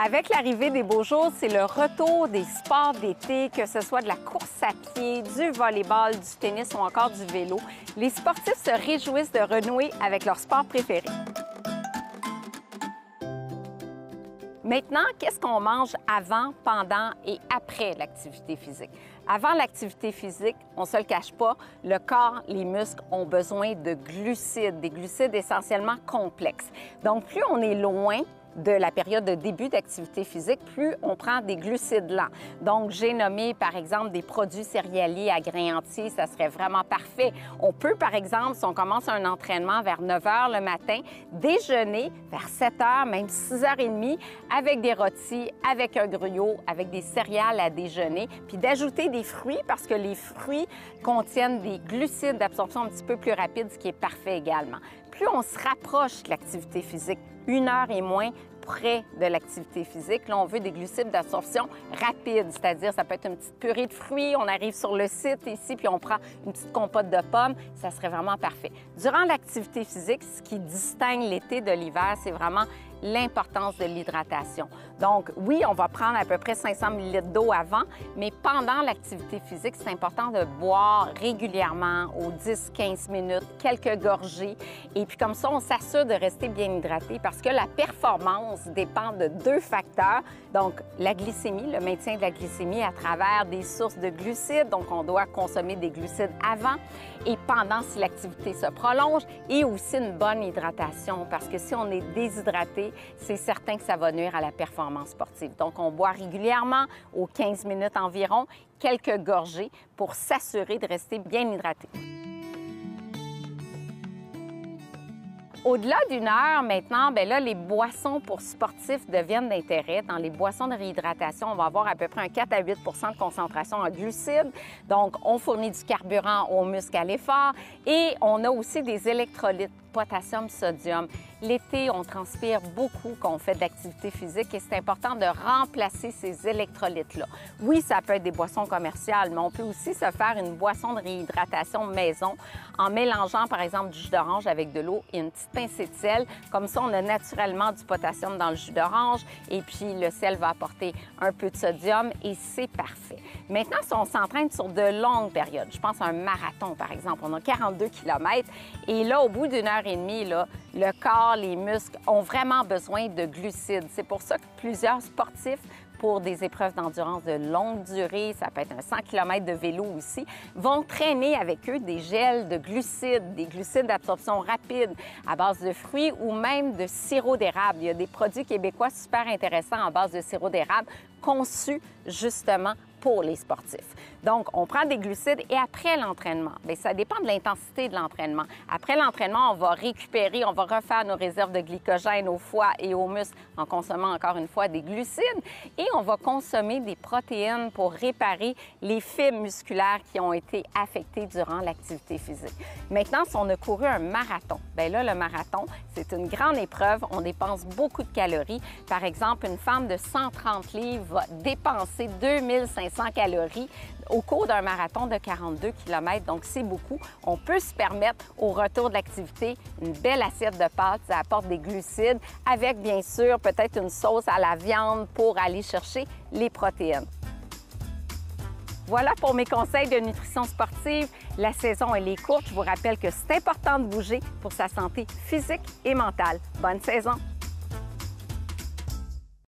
Avec l'arrivée des beaux jours, c'est le retour des sports d'été, que ce soit de la course à pied, du volleyball, du tennis ou encore du vélo. Les sportifs se réjouissent de renouer avec leur sport préféré. Maintenant, qu'est-ce qu'on mange avant, pendant et après l'activité physique? Avant l'activité physique, on ne se le cache pas, le corps, les muscles ont besoin de glucides, des glucides essentiellement complexes. Donc, plus on est loin de la période de début d'activité physique, plus on prend des glucides lents. Donc, j'ai nommé, par exemple, des produits céréaliers à grains entiers, ça serait vraiment parfait. On peut, par exemple, si on commence un entraînement vers 9 h le matin, déjeuner vers 7 h, même 6 h 30, avec des rôtis, avec un gruau, avec des céréales à déjeuner, puis d'ajouter des fruits, parce que les fruits contiennent des glucides d'absorption un petit peu plus rapide, ce qui est parfait également. Plus on se rapproche de l'activité physique, 1 heure et moins près de l'activité physique, là, on veut des glucides d'absorption rapide, c'est-à-dire ça peut être une petite purée de fruits, on arrive sur le site ici, puis on prend une petite compote de pommes, ça serait vraiment parfait. Durant l'activité physique, ce qui distingue l'été de l'hiver, c'est vraiment l'importance de l'hydratation. Donc, oui, on va prendre à peu près 500 ml d'eau avant, mais pendant l'activité physique, c'est important de boire régulièrement, aux 10-15 minutes, quelques gorgées. Et puis comme ça, on s'assure de rester bien hydraté parce que la performance dépend de 2 facteurs. Donc, la glycémie, le maintien de la glycémie à travers des sources de glucides. Donc, on doit consommer des glucides avant et pendant si l'activité se prolonge, et aussi une bonne hydratation parce que si on est déshydraté, c'est certain que ça va nuire à la performance sportive. Donc, on boit régulièrement, aux 15 minutes environ, quelques gorgées pour s'assurer de rester bien hydraté. Au-delà d'1 heure, maintenant, bien là, les boissons pour sportifs deviennent d'intérêt. Dans les boissons de réhydratation, on va avoir à peu près un 4 à 8 de concentration en glucides. Donc, on fournit du carburant aux muscles à l'effort et on a aussi des électrolytes, potassium, sodium. L'été, on transpire beaucoup quand on fait de l'activité physique et c'est important de remplacer ces électrolytes-là. Oui, ça peut être des boissons commerciales, mais on peut aussi se faire une boisson de réhydratation maison en mélangeant, par exemple, du jus d'orange avec de l'eau et une petite pincée de sel. Comme ça, on a naturellement du potassium dans le jus d'orange et puis le sel va apporter un peu de sodium et c'est parfait. Maintenant, si on s'entraîne sur de longues périodes, je pense à un marathon, par exemple, on a 42 km et là, au bout d'1 heure et demie, là, le corps, les muscles ont vraiment besoin de glucides. C'est pour ça que plusieurs sportifs, pour des épreuves d'endurance de longue durée, ça peut être un 100 km de vélo aussi, vont traîner avec eux des gels de glucides, des glucides d'absorption rapide à base de fruits ou même de sirop d'érable. Il y a des produits québécois super intéressants à base de sirop d'érable conçus justement pour les sportifs. Donc, on prend des glucides et après l'entraînement, bien, ça dépend de l'intensité de l'entraînement. Après l'entraînement, on va récupérer, on va refaire nos réserves de glycogène au foie et aux muscles en consommant encore une fois des glucides et on va consommer des protéines pour réparer les fibres musculaires qui ont été affectées durant l'activité physique. Maintenant, si on a couru un marathon, bien là, le marathon, c'est une grande épreuve. On dépense beaucoup de calories. Par exemple, une femme de 130 livres va dépenser 2500 calories au cours d'un marathon de 42 km, donc c'est beaucoup. On peut se permettre, au retour de l'activité, une belle assiette de pâtes, ça apporte des glucides, avec bien sûr peut-être une sauce à la viande pour aller chercher les protéines. Voilà pour mes conseils de nutrition sportive. La saison, elle est courte. Je vous rappelle que c'est important de bouger pour sa santé physique et mentale. Bonne saison!